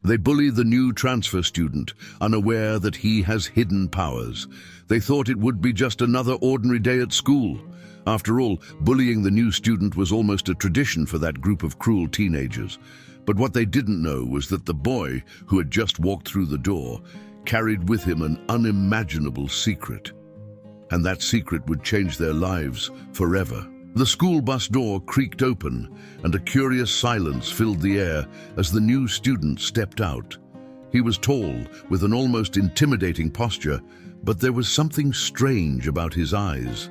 They bully the new transfer student, unaware that he has hidden powers. They thought it would be just another ordinary day at school. After all, bullying the new student was almost a tradition for that group of cruel teenagers. But what they didn't know was that the boy, who had just walked through the door, carried with him an unimaginable secret. And that secret would change their lives forever. The school bus door creaked open, and a curious silence filled the air as the new student stepped out. He was tall, with an almost intimidating posture, but there was something strange about his eyes,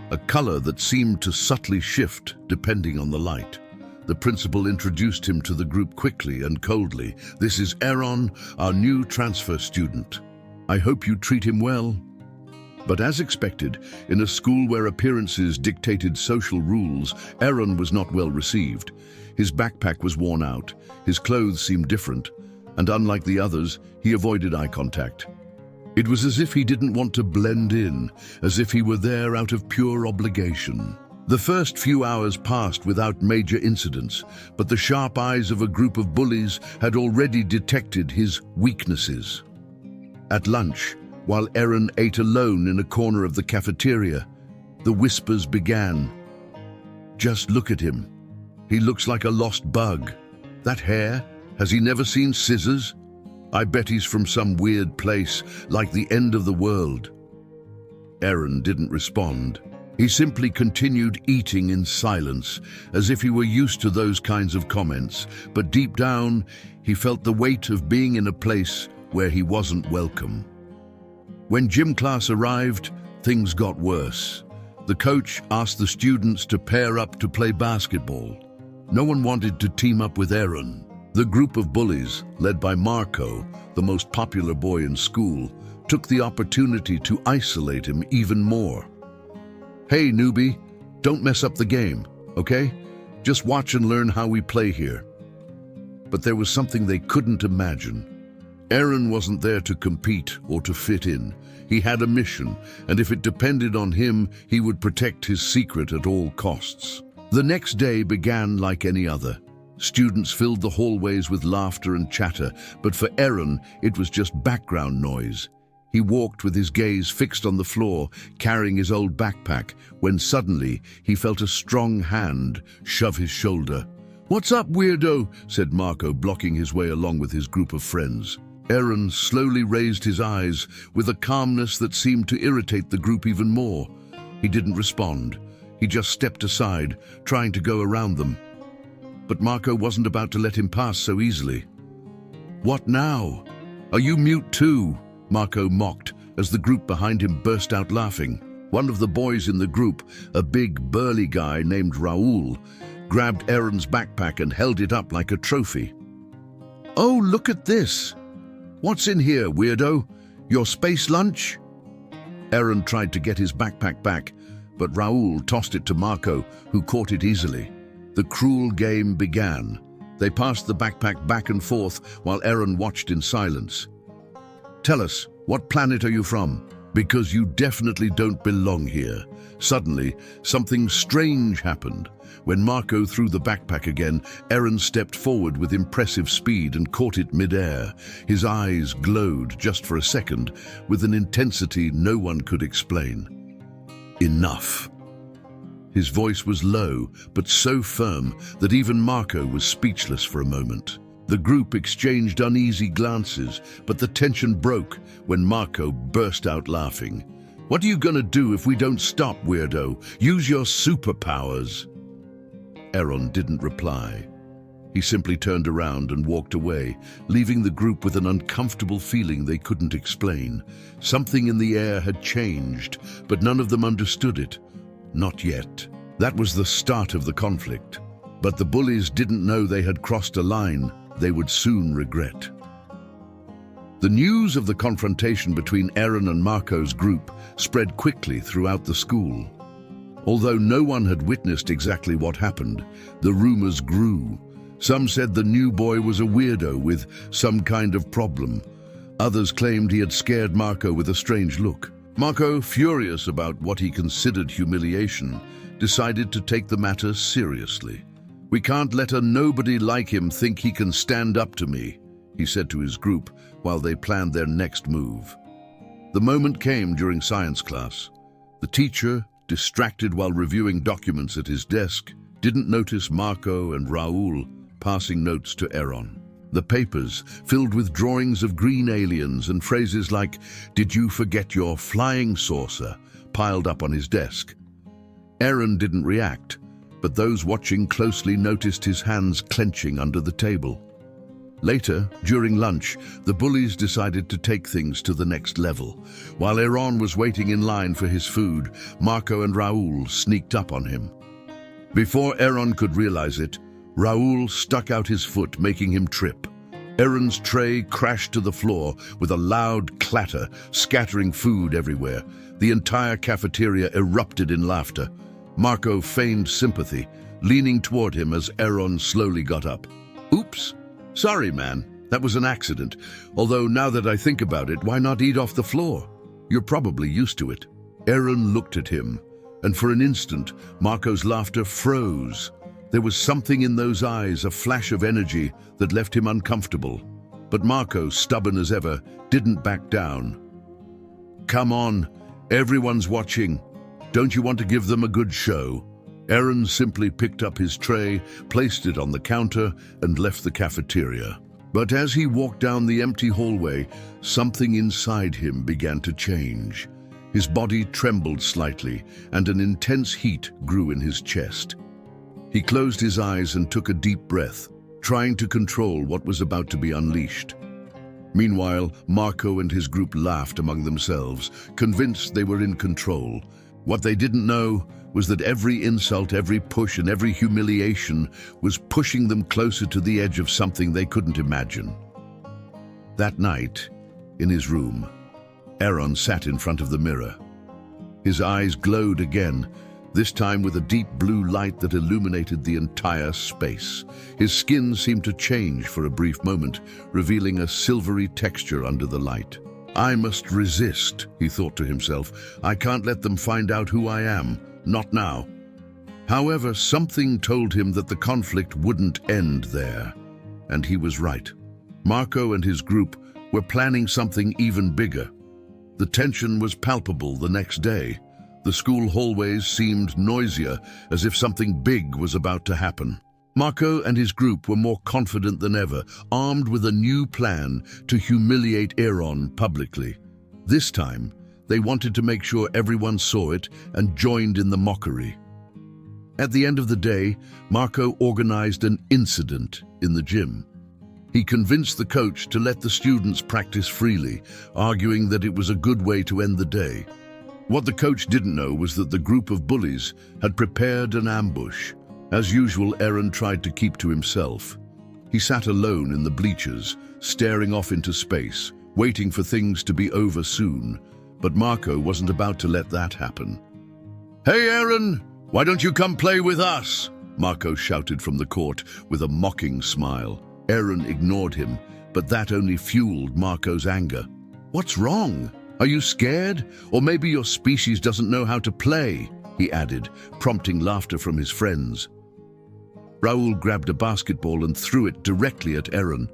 a color that seemed to subtly shift depending on the light. The principal introduced him to the group quickly and coldly. "This is Aaron, our new transfer student. I hope you treat him well." But as expected, in a school where appearances dictated social rules, Aaron was not well received. His backpack was worn out, his clothes seemed different, and unlike the others, he avoided eye contact. It was as if he didn't want to blend in, as if he were there out of pure obligation. The first few hours passed without major incidents, but the sharp eyes of a group of bullies had already detected his weaknesses. At lunch, while Aaron ate alone in a corner of the cafeteria, the whispers began. "Just look at him. He looks like a lost bug. That hair, has he never seen scissors? I bet he's from some weird place, like the end of the world." Aaron didn't respond. He simply continued eating in silence, as if he were used to those kinds of comments, but deep down, he felt the weight of being in a place where he wasn't welcome. When gym class arrived, things got worse. The coach asked the students to pair up to play basketball. No one wanted to team up with Aaron. The group of bullies, led by Marco, the most popular boy in school, took the opportunity to isolate him even more. "Hey, newbie, don't mess up the game, okay? Just watch and learn how we play here." But there was something they couldn't imagine. Aaron wasn't there to compete or to fit in. He had a mission, and if it depended on him, he would protect his secret at all costs. The next day began like any other. Students filled the hallways with laughter and chatter, but for Aaron, it was just background noise. He walked with his gaze fixed on the floor, carrying his old backpack, when suddenly he felt a strong hand shove his shoulder. "What's up, weirdo?" said Marco, blocking his way along with his group of friends. Aaron slowly raised his eyes with a calmness that seemed to irritate the group even more. He didn't respond. He just stepped aside, trying to go around them. But Marco wasn't about to let him pass so easily. "What now? Are you mute too?" Marco mocked as the group behind him burst out laughing. One of the boys in the group, a big, burly guy named Raul, grabbed Aaron's backpack and held it up like a trophy. "Oh, look at this! What's in here, weirdo? Your space lunch?" Aaron tried to get his backpack back, but Raul tossed it to Marco, who caught it easily. The cruel game began. They passed the backpack back and forth while Aaron watched in silence. "Tell us, what planet are you from? Because you definitely don't belong here." Suddenly, something strange happened. When Marco threw the backpack again, Aaron stepped forward with impressive speed and caught it mid-air. His eyes glowed just for a second, with an intensity no one could explain. "Enough." His voice was low, but so firm that even Marco was speechless for a moment. The group exchanged uneasy glances, but the tension broke when Marco burst out laughing. "What are you gonna do if we don't stop, weirdo? Use your superpowers." Aaron didn't reply. He simply turned around and walked away, leaving the group with an uncomfortable feeling they couldn't explain. Something in the air had changed, but none of them understood it. Not yet. That was the start of the conflict. But the bullies didn't know they had crossed a line they would soon regret. The news of the confrontation between Aaron and Marco's group spread quickly throughout the school. Although no one had witnessed exactly what happened, the rumors grew. Some said the new boy was a weirdo with some kind of problem. Others claimed he had scared Marco with a strange look. Marco, furious about what he considered humiliation, decided to take the matter seriously. "We can't let a nobody like him think he can stand up to me," he said to his group while they planned their next move. The moment came during science class. The teacher, distracted while reviewing documents at his desk, didn't notice Marco and Raoul passing notes to Aaron. The papers, filled with drawings of green aliens and phrases like, "Did you forget your flying saucer?" piled up on his desk. Aaron didn't react, but those watching closely noticed his hands clenching under the table. Later, during lunch, the bullies decided to take things to the next level. While Aaron was waiting in line for his food, Marco and Raoul sneaked up on him. Before Aaron could realize it, Raoul stuck out his foot, making him trip. Aaron's tray crashed to the floor with a loud clatter, scattering food everywhere. The entire cafeteria erupted in laughter. Marco feigned sympathy, leaning toward him as Aaron slowly got up. "Oops. Sorry, man. That was an accident. Although now that I think about it, why not eat off the floor? You're probably used to it." Aaron looked at him, and for an instant, Marco's laughter froze. There was something in those eyes, a flash of energy that left him uncomfortable. But Marco, stubborn as ever, didn't back down. "Come on, everyone's watching. Don't you want to give them a good show?" Aaron simply picked up his tray, placed it on the counter, and left the cafeteria. But as he walked down the empty hallway, something inside him began to change. His body trembled slightly, and an intense heat grew in his chest. He closed his eyes and took a deep breath, trying to control what was about to be unleashed. Meanwhile, Marco and his group laughed among themselves, convinced they were in control. What they didn't know was that every insult, every push, and every humiliation was pushing them closer to the edge of something they couldn't imagine. That night, in his room, Aaron sat in front of the mirror. His eyes glowed again, this time with a deep blue light that illuminated the entire space. His skin seemed to change for a brief moment, revealing a silvery texture under the light. "I must resist," he thought to himself. "I can't let them find out who I am. Not now." However, something told him that the conflict wouldn't end there. And he was right. Marco and his group were planning something even bigger. The tension was palpable the next day. The school hallways seemed noisier, as if something big was about to happen. Marco and his group were more confident than ever, armed with a new plan to humiliate Aaron publicly. This time, they wanted to make sure everyone saw it and joined in the mockery. At the end of the day, Marco organized an incident in the gym. He convinced the coach to let the students practice freely, arguing that it was a good way to end the day. What the coach didn't know was that the group of bullies had prepared an ambush. As usual, Aaron tried to keep to himself. He sat alone in the bleachers, staring off into space, waiting for things to be over soon. But Marco wasn't about to let that happen. "Hey, Aaron, why don't you come play with us?" Marco shouted from the court with a mocking smile. Aaron ignored him, but that only fueled Marco's anger. "What's wrong? Are you scared? Or maybe your species doesn't know how to play?" he added, prompting laughter from his friends. Raoul grabbed a basketball and threw it directly at Aaron.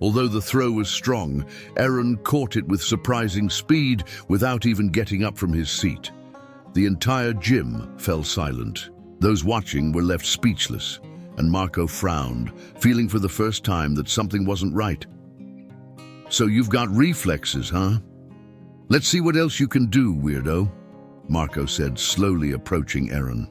Although the throw was strong, Aaron caught it with surprising speed without even getting up from his seat. The entire gym fell silent. Those watching were left speechless, and Marco frowned, feeling for the first time that something wasn't right. "So you've got reflexes, huh? Let's see what else you can do, weirdo," Marco said, slowly approaching Aaron.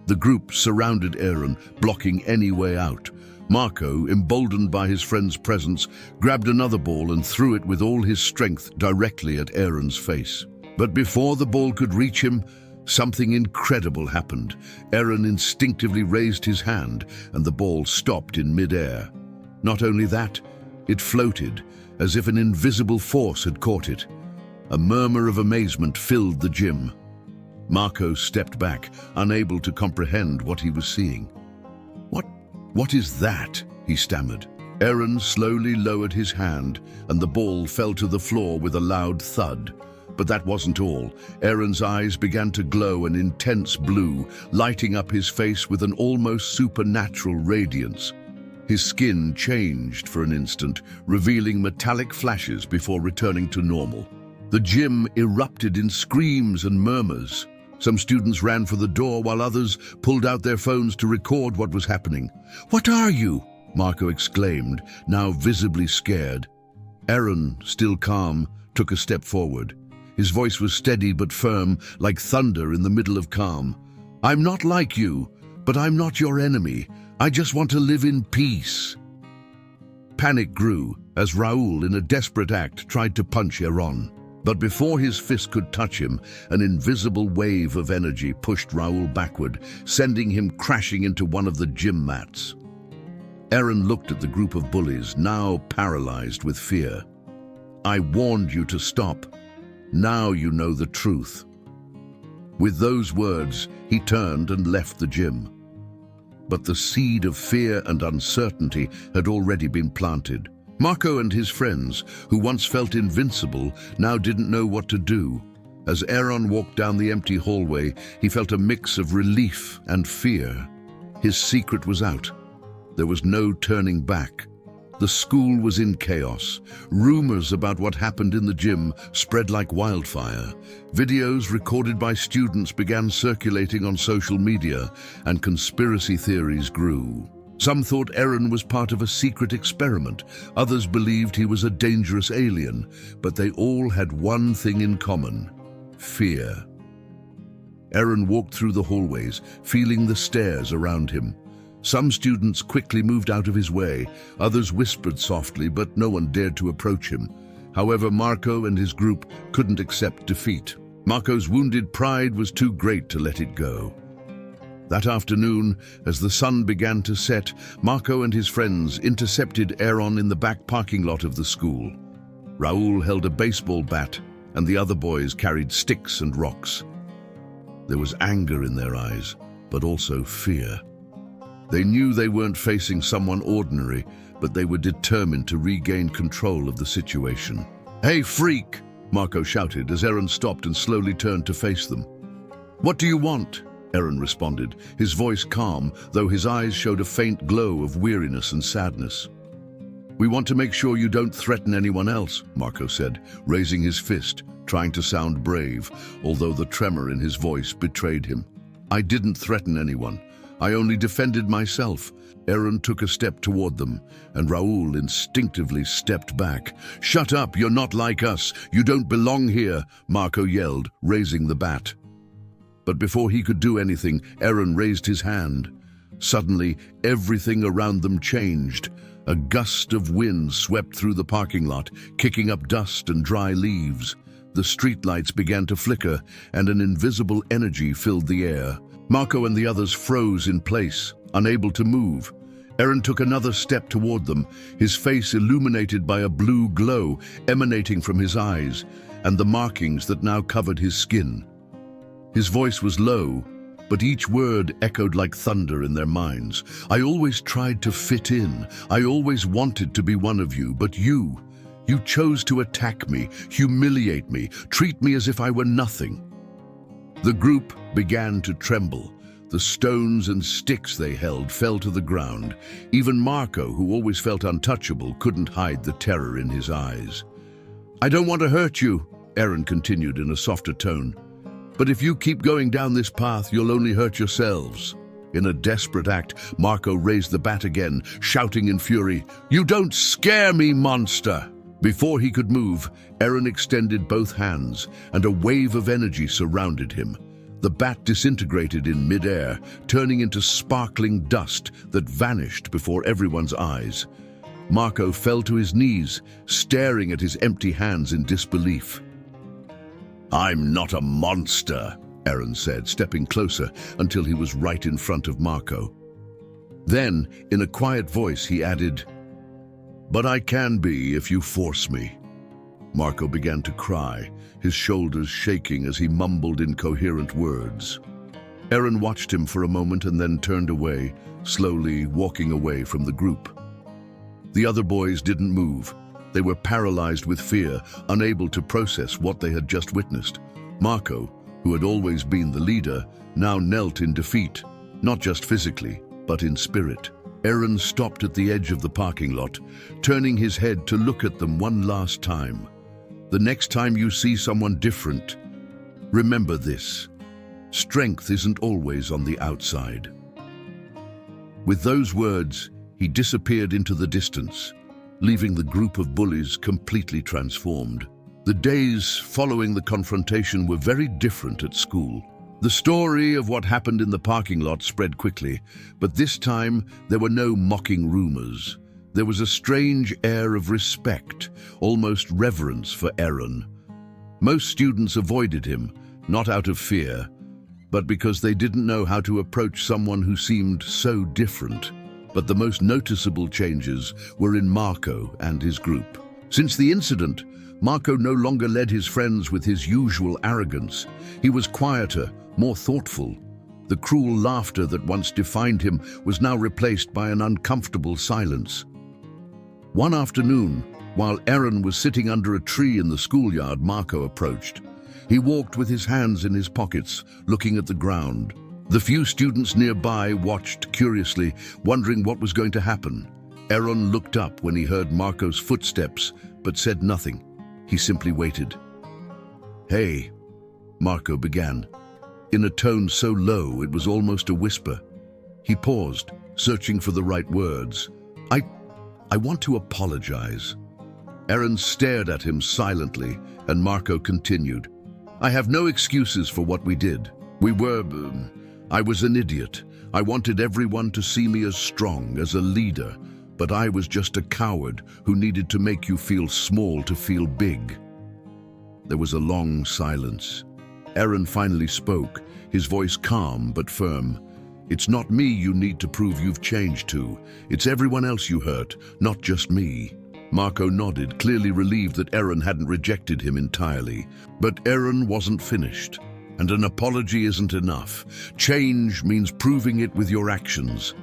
The group surrounded Aaron, blocking any way out. Marco, emboldened by his friend's presence, grabbed another ball and threw it with all his strength directly at Aaron's face. But before the ball could reach him, something incredible happened. Aaron instinctively raised his hand, and the ball stopped in midair. Not only that, it floated, as if an invisible force had caught it. A murmur of amazement filled the gym. Marco stepped back, unable to comprehend what he was seeing. What is that?" he stammered. Aaron slowly lowered his hand, and the ball fell to the floor with a loud thud. But that wasn't all. Aaron's eyes began to glow an intense blue, lighting up his face with an almost supernatural radiance. His skin changed for an instant, revealing metallic flashes before returning to normal. The gym erupted in screams and murmurs. Some students ran for the door while others pulled out their phones to record what was happening. "What are you?" Marco exclaimed, now visibly scared. Aaron, still calm, took a step forward. His voice was steady but firm, like thunder in the middle of calm. "I'm not like you, but I'm not your enemy. I just want to live in peace." Panic grew as Raul, in a desperate act, tried to punch Aaron. But before his fist could touch him, an invisible wave of energy pushed Raul backward, sending him crashing into one of the gym mats. Aaron looked at the group of bullies, now paralyzed with fear. "I warned you to stop. Now you know the truth." With those words, he turned and left the gym. But the seed of fear and uncertainty had already been planted. Marco and his friends, who once felt invincible, now didn't know what to do. As Aaron walked down the empty hallway, he felt a mix of relief and fear. His secret was out. There was no turning back. The school was in chaos. Rumors about what happened in the gym spread like wildfire. Videos recorded by students began circulating on social media, and conspiracy theories grew. Some thought Aaron was part of a secret experiment. Others believed he was a dangerous alien, but they all had one thing in common: fear. Aaron walked through the hallways, feeling the stares around him. Some students quickly moved out of his way. Others whispered softly, but no one dared to approach him. However, Marco and his group couldn't accept defeat. Marco's wounded pride was too great to let it go. That afternoon, as the sun began to set, Marco and his friends intercepted Aaron in the back parking lot of the school. Raul held a baseball bat, and the other boys carried sticks and rocks. There was anger in their eyes, but also fear. They knew they weren't facing someone ordinary, but they were determined to regain control of the situation. "Hey, freak!" Marco shouted as Aaron stopped and slowly turned to face them. "What do you want?" Aaron responded, his voice calm, though his eyes showed a faint glow of weariness and sadness. "We want to make sure you don't threaten anyone else," Marco said, raising his fist, trying to sound brave, although the tremor in his voice betrayed him. "I didn't threaten anyone. I only defended myself." Aaron took a step toward them, and Raul instinctively stepped back. "Shut up, you're not like us. You don't belong here," Marco yelled, raising the bat. But before he could do anything, Aaron raised his hand. Suddenly, everything around them changed. A gust of wind swept through the parking lot, kicking up dust and dry leaves. The streetlights began to flicker, and an invisible energy filled the air. Marco and the others froze in place, unable to move. Aaron took another step toward them, his face illuminated by a blue glow emanating from his eyes, and the markings that now covered his skin. His voice was low, but each word echoed like thunder in their minds. "I always tried to fit in. I always wanted to be one of you, but you chose to attack me, humiliate me, treat me as if I were nothing." The group began to tremble. The stones and sticks they held fell to the ground. Even Marco, who always felt untouchable, couldn't hide the terror in his eyes. "I don't want to hurt you," Aaron continued in a softer tone. "But if you keep going down this path, you'll only hurt yourselves." In a desperate act, Marco raised the bat again, shouting in fury, "You don't scare me, monster!" Before he could move, Aaron extended both hands, and a wave of energy surrounded him. The bat disintegrated in midair, turning into sparkling dust that vanished before everyone's eyes. Marco fell to his knees, staring at his empty hands in disbelief. "I'm not a monster," Aaron said, stepping closer until he was right in front of Marco. Then, in a quiet voice, he added, "But I can be if you force me." Marco began to cry, his shoulders shaking as he mumbled incoherent words. Aaron watched him for a moment and then turned away, slowly walking away from the group. The other boys didn't move. They were paralyzed with fear, unable to process what they had just witnessed. Marco, who had always been the leader, now knelt in defeat, not just physically, but in spirit. Aaron stopped at the edge of the parking lot, turning his head to look at them one last time. The next time you see someone different, remember this: strength isn't always on the outside. With those words, he disappeared into the distance, leaving the group of bullies completely transformed. The days following the confrontation were very different at school. The story of what happened in the parking lot spread quickly, but this time there were no mocking rumors. There was a strange air of respect, almost reverence for Aaron. Most students avoided him, not out of fear, but because they didn't know how to approach someone who seemed so different. But the most noticeable changes were in Marco and his group. Since the incident, Marco no longer led his friends with his usual arrogance. He was quieter, more thoughtful. The cruel laughter that once defined him was now replaced by an uncomfortable silence. One afternoon, while Aaron was sitting under a tree in the schoolyard, Marco approached. He walked with his hands in his pockets, looking at the ground. The few students nearby watched curiously, wondering what was going to happen. Aaron looked up when he heard Marco's footsteps, but said nothing. He simply waited. "Hey," Marco began, in a tone so low it was almost a whisper. He paused, searching for the right words. I want to apologize." Aaron stared at him silently, and Marco continued. "I have no excuses for what we did. I was an idiot. I wanted everyone to see me as strong, as a leader, but I was just a coward who needed to make you feel small to feel big." There was a long silence. Aaron finally spoke, his voice calm but firm. "It's not me you need to prove you've changed to. It's everyone else you hurt, not just me." Marco nodded, clearly relieved that Aaron hadn't rejected him entirely. But Aaron wasn't finished, and an apology isn't enough. Change means proving it with your actions.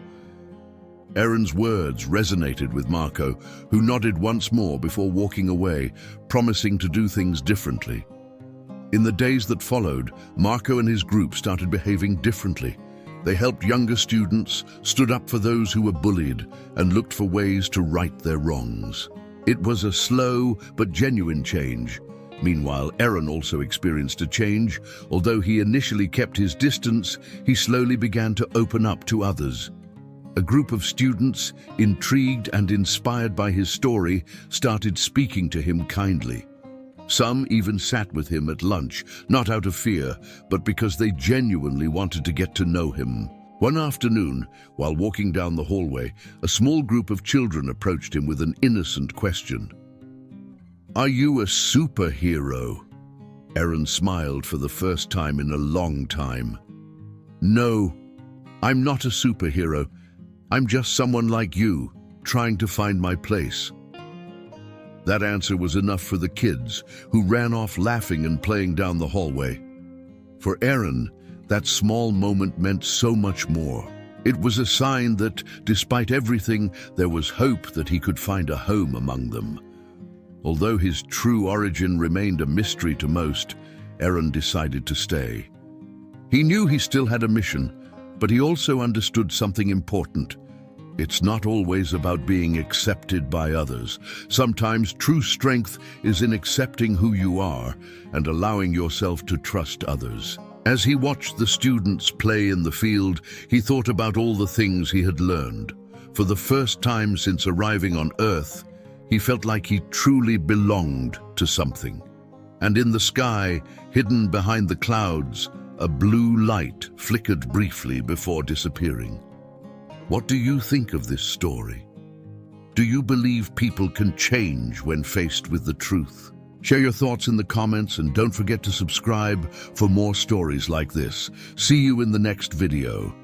Aaron's words resonated with Marco, who nodded once more before walking away, promising to do things differently. In the days that followed, Marco and his group started behaving differently. They helped younger students, stood up for those who were bullied, and looked for ways to right their wrongs. It was a slow but genuine change. Meanwhile, Aaron also experienced a change. Although he initially kept his distance, he slowly began to open up to others. A group of students, intrigued and inspired by his story, started speaking to him kindly. Some even sat with him at lunch, not out of fear, but because they genuinely wanted to get to know him. One afternoon, while walking down the hallway, a small group of children approached him with an innocent question. "Are you a superhero?" Aaron smiled for the first time in a long time. "No, I'm not a superhero. I'm just someone like you, trying to find my place." That answer was enough for the kids, who ran off laughing and playing down the hallway. For Aaron, that small moment meant so much more. It was a sign that, despite everything, there was hope that he could find a home among them. Although his true origin remained a mystery to most, Aaron decided to stay. He knew he still had a mission, but he also understood something important. It's not always about being accepted by others. Sometimes true strength is in accepting who you are and allowing yourself to trust others. As he watched the students play in the field, he thought about all the things he had learned. For the first time since arriving on Earth, he felt like he truly belonged to something. And in the sky, hidden behind the clouds, a blue light flickered briefly before disappearing. What do you think of this story? Do you believe people can change when faced with the truth? Share your thoughts in the comments and don't forget to subscribe for more stories like this. See you in the next video.